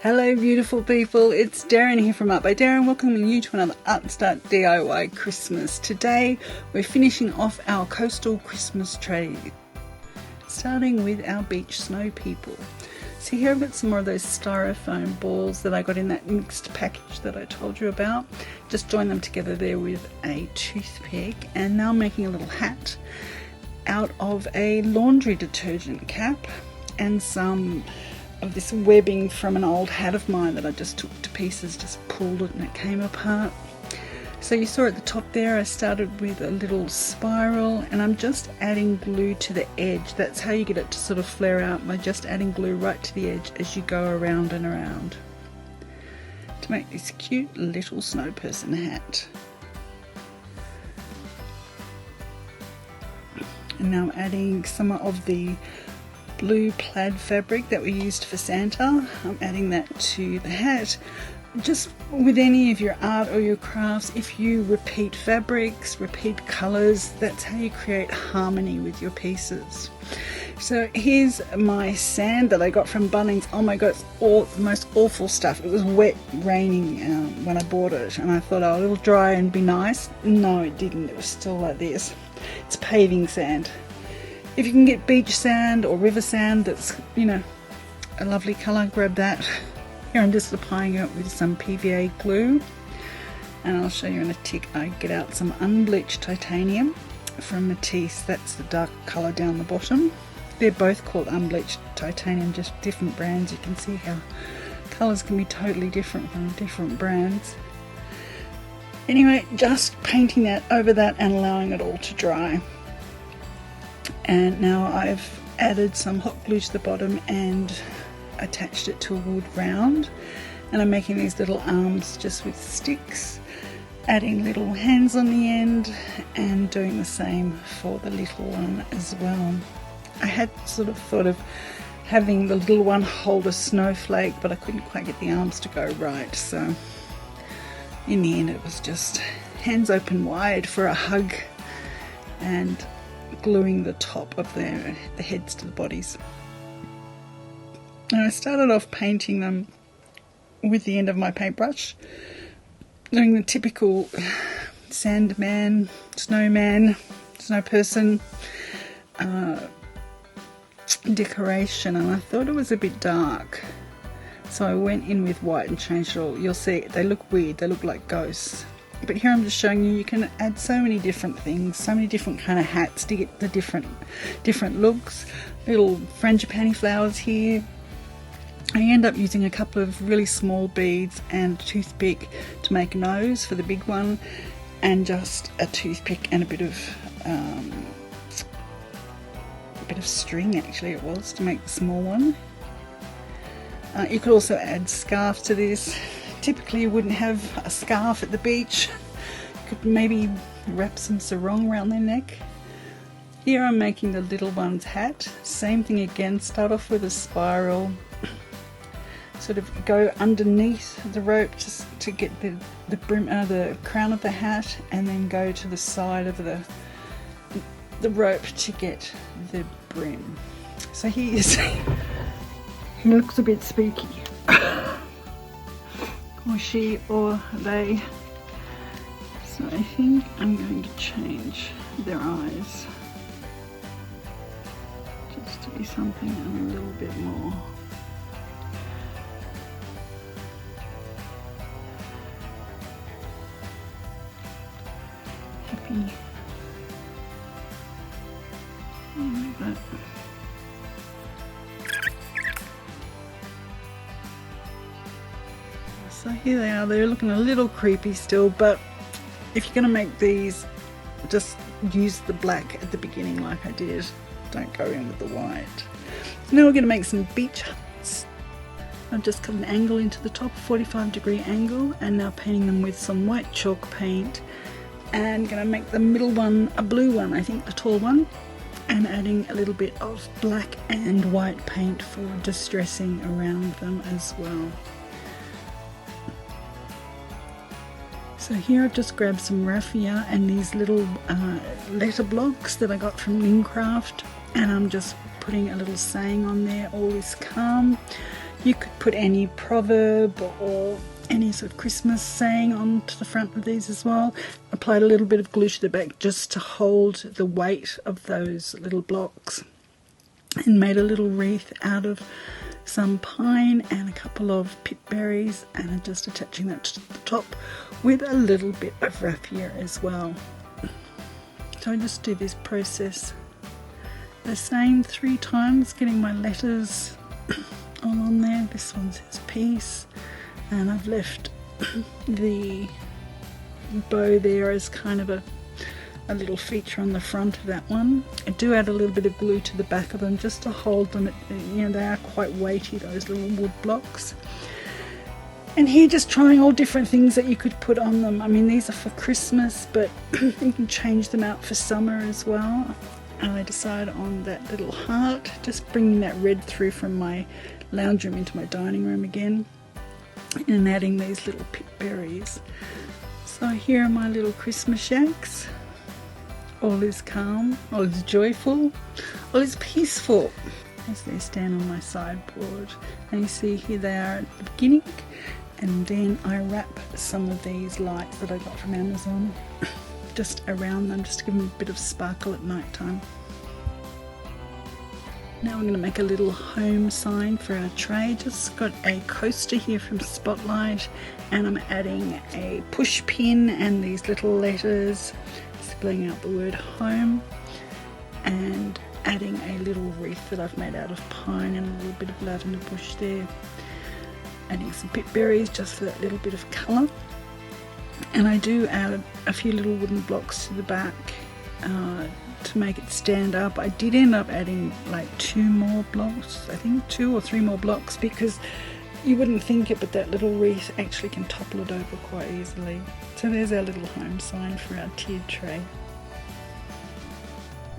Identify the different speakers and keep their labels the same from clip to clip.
Speaker 1: Hello beautiful people, it's Derryn here from Art by Derryn, welcoming you to another ArtStart DIY Christmas. Today we're finishing off our coastal Christmas tree, starting with our beach snow people. So here I've got some more of those styrofoam balls that I got in that mixed package that I told you about. Just joined them together there with a toothpick, and now I'm making a little hat out of a laundry detergent cap and some of this webbing from an old hat of mine that I just took to pieces, just pulled it and it came apart. So you saw at the top there I started with a little spiral, and I'm just adding glue to the edge. That's how you get it to sort of flare out, by just adding glue right to the edge as you go around and around to make this cute little snow person hat. And now I'm adding some of the blue plaid fabric that we used for Santa. I'm adding that to the hat. Just with any of your art or your crafts, if you repeat fabrics, repeat colours, that's how you create harmony with your pieces. So here's my sand that I got from Bunnings. Oh my god, it's all the most awful stuff. It was wet, raining when I bought it, and I thought, oh, it'll dry and be nice. No, it didn't. It was still like this. It's paving sand. If you can get beach sand or river sand that's, you know, a lovely colour, grab that. Here I'm just applying it with some PVA glue, and I'll show you in a tick. I get out some unbleached titanium from Matisse. That's the dark colour down the bottom. They're both called unbleached titanium, just different brands. You can see how colours can be totally different from different brands. Anyway, just painting that over that and allowing it all to dry. And now I've added some hot glue to the bottom and attached it to a wood round, and I'm making these little arms just with sticks, adding little hands on the end and doing the same for the little one as well. I had sort of thought of having the little one hold a snowflake, but I couldn't quite get the arms to go right, so in the end it was just hands open wide for a hug and gluing the top of the heads to the bodies. And I started off painting them with the end of my paintbrush, doing the typical sandman, snowman, snow person decoration, and I thought it was a bit dark, so I went in with white and changed it all. You'll see they look weird, they look like ghosts. But here I'm just showing you can add so many different things, so many different kind of hats to get the different looks. Little frangipani flowers here. I end up using a couple of really small beads and a toothpick to make a nose for the big one, and just a toothpick and a bit of string, actually it was, to make the small one. You could also add scarves to this. Typically you wouldn't have a scarf at the beach. You could maybe wrap some sarong around their neck. Here I'm making the little one's hat. Same thing again, start off with a spiral, sort of go underneath the rope just to get the brim, the crown of the hat, and then go to the side of the rope to get the brim. So he looks a bit spooky. Or she or they. So I think I'm going to change their eyes just to be something a little bit more happy. Like that. So here they are. They're looking a little creepy still, but if you're going to make these, just use the black at the beginning like I did. Don't go in with the white. So now we're going to make some beach huts. I've just cut an angle into the top, 45-degree angle, and now painting them with some white chalk paint, and going to make the middle one a blue one, I think, a tall one, and adding a little bit of black and white paint for distressing around them as well. So here I've just grabbed some raffia and these little letter blocks that I got from Lincraft, and I'm just putting a little saying on there, all is calm. You could put any proverb or any sort of Christmas saying onto the front of these as well. Applied a little bit of glue to the back just to hold the weight of those little blocks, and made a little wreath out of some pine and a couple of pip berries, and I'm just attaching that to the top with a little bit of raffia as well. So I just do this process the same 3 times, getting my letters all on there. This one says peace, and I've left the bow there as kind of a little feature on the front of that one. I do add a little bit of glue to the back of them just to hold them. You know, they are quite weighty, those little wood blocks. And here just trying all different things that you could put on them. I mean, these are for Christmas, but you can change them out for summer as well. And I decided on that little heart, just bringing that red through from my lounge room into my dining room again, and adding these little pip berries. So here are my little Christmas shacks. All is calm, all is joyful, all is peaceful as they stand on my sideboard. And you see here they are at the beginning, and then I wrap some of these lights that I got from Amazon just around them, just to give them a bit of sparkle at night time. Now I'm going to make a little home sign for our tray. Just got a coaster here from Spotlight, and I'm adding a push pin and these little letters spelling out the word home, and adding a little wreath that I've made out of pine and a little bit of lavender bush there. Adding some pip berries just for that little bit of colour. And I do add a few little wooden blocks to the back to make it stand up. I did end up adding like 2 more blocks, I think 2 or 3 more blocks, because you wouldn't think it, but that little wreath actually can topple it over quite easily. So there's our little home sign for our tiered tray.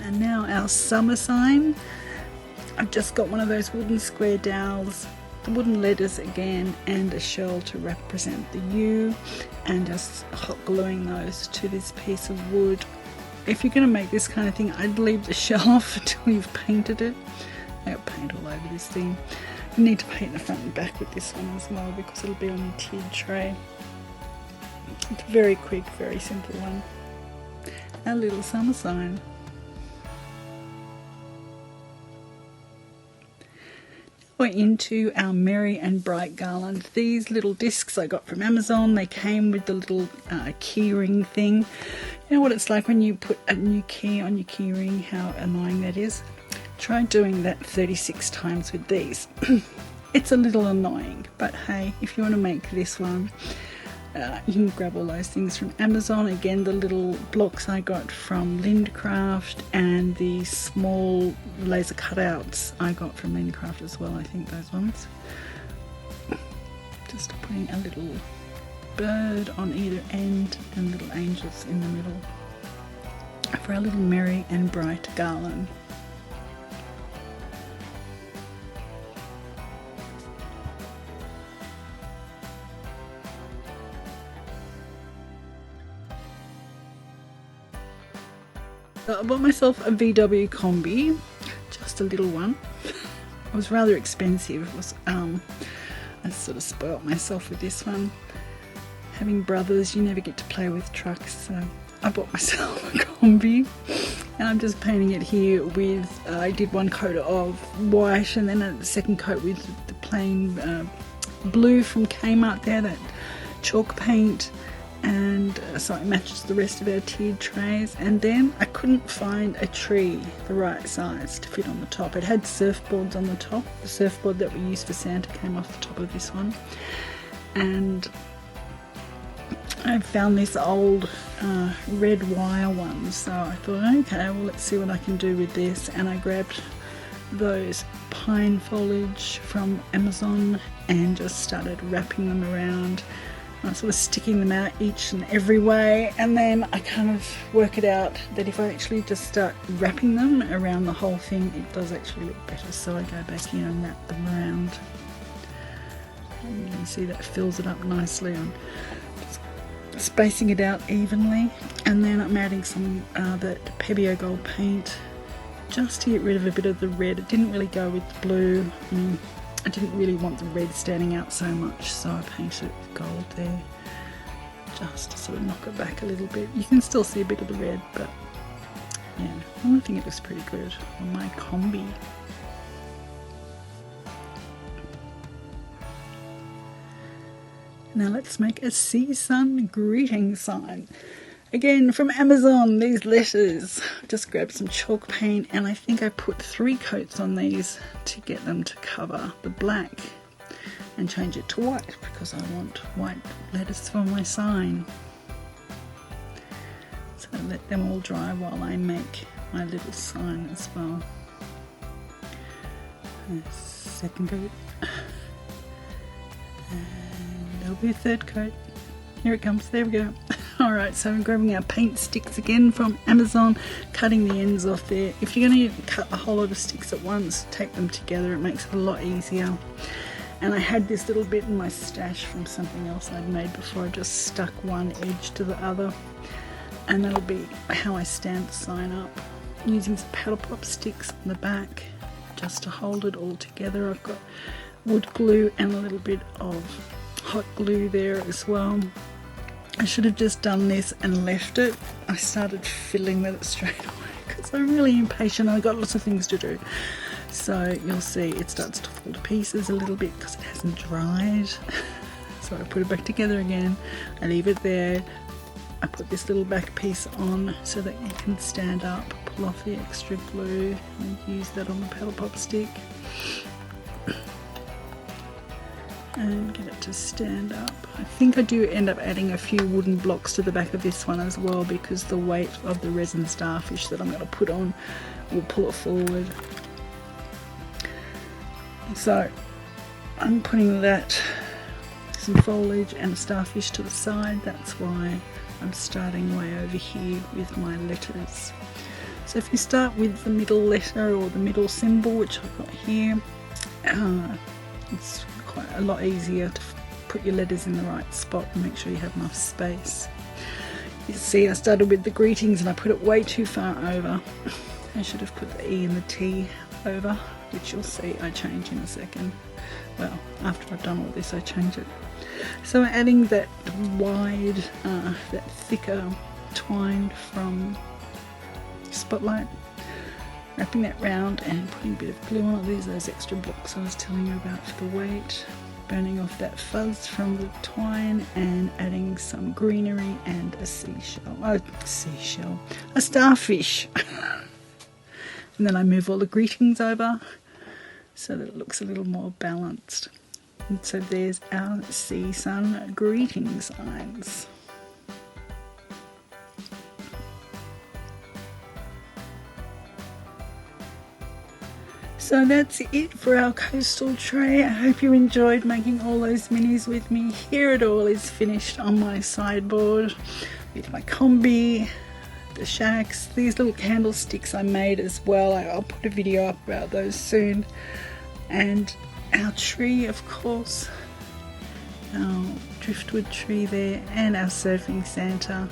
Speaker 1: And now our summer sign. I've just got one of those wooden square dowels, the wooden letters again, and a shell to represent the U, and just hot gluing those to this piece of wood. If you're going to make this kind of thing, I'd leave the shell off until you've painted it. I got paint all over this thing. You need to paint the front and back with this one as well, because it'll be on your tiered tray. It's a very quick, very simple one. Our little summer sign. We're into our merry and bright garland. These little discs I got from Amazon. They came with the little key ring thing. You know what it's like when you put a new key on your key ring, how annoying that is. Try doing that 36 times with these. It's a little annoying, but hey, if you want to make this one, you can grab all those things from Amazon. Again, the little blocks I got from Lindcraft, and the small laser cutouts I got from Lindcraft as well, I think those ones. Just putting a little bird on either end and little angels in the middle for our little merry and bright garland. I bought myself a VW Combi, just a little one. It was rather expensive. It was, I sort of spoilt myself with this one. Having brothers, you never get to play with trucks, so I bought myself a Combi, and I'm just painting it here with, I did one coat of white and then a second coat with the plain blue from Kmart there, that chalk paint. And so it matches the rest of our tiered trays. And then I couldn't find a tree the right size to fit on the top. It had surfboards on the top. The surfboard that we used for Santa came off the top of this one, and I found this old red wire one, so I thought, okay, well, let's see what I can do with this. And I grabbed those pine foliage from Amazon and just started wrapping them around. I'm sort of sticking them out each and every way, and then I kind of work it out that if I actually just start wrapping them around the whole thing, it does actually look better. So I go back in and wrap them around, and you can see that fills it up nicely. I'm just spacing it out evenly, and then I'm adding some that Pebeo gold paint just to get rid of a bit of the red. It didn't really go with the blue. I didn't really want the red standing out so much, so I painted it with gold there, just to sort of knock it back a little bit. You can still see a bit of the red, but yeah, I think it looks pretty good on my Combi. Now let's make a sea sun greeting sign. Again from Amazon, these letters. Just grabbed some chalk paint and I think I put 3 coats on these to get them to cover the black and change it to white because I want white letters for my sign. So let them all dry while I make my little sign as well. Second coat. And there'll be a 3rd coat. Here it comes, there we go. Alright, so I'm grabbing our paint sticks again from Amazon, cutting the ends off there. If you're going to cut a whole lot of sticks at once, take them together, it makes it a lot easier. And I had this little bit in my stash from something else I'd made before. I just stuck one edge to the other. And that'll be how I stand the sign up. Using some paddle pop sticks on the back just to hold it all together. I've got wood glue and a little bit of hot glue there as well. I should have just done this and left it. I started fiddling with it straight away because I'm really impatient. I've got lots of things to do. So you'll see it starts to fall to pieces a little bit because it hasn't dried. So I put it back together again. I leave it there. I put this little back piece on so that you can stand up, pull off the extra glue and use that on the paddle pop stick. And get it to stand up. I think I do end up adding a few wooden blocks to the back of this one as well because the weight of the resin starfish that I'm going to put on will pull it forward. So I'm putting that, some foliage and starfish to the side. That's why I'm starting way over here with my letters. So if you start with the middle letter or the middle symbol, which I've got here, it's quite a lot easier to put your letters in the right spot and make sure you have enough space. You see I started with the greetings and I put it way too far over. I should have put the E and the T over, which you'll see I change in a second. Well, after I've done all this I change it. So I'm adding that wide, that thicker twine from Spotlight, wrapping that round and putting a bit of glue on it. These are those extra blocks I was telling you about for the weight. Burning off that fuzz from the twine and adding some greenery and a a starfish. And then I move all the greetings over so that it looks a little more balanced. And so there's our sea sun greeting signs. So that's it for our coastal tray. I hope you enjoyed making all those minis with me. Here it all is finished on my sideboard with my Combi, the shacks, these little candlesticks I made as well. I'll put a video up about those soon. And our tree, of course, our driftwood tree there, and our surfing Santa.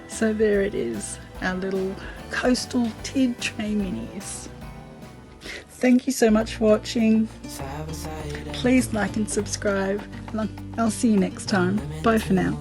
Speaker 1: So there it is, our little coastal tid tray minis. Thank you so much for watching. Please like and subscribe. I'll see you next time. Bye for now.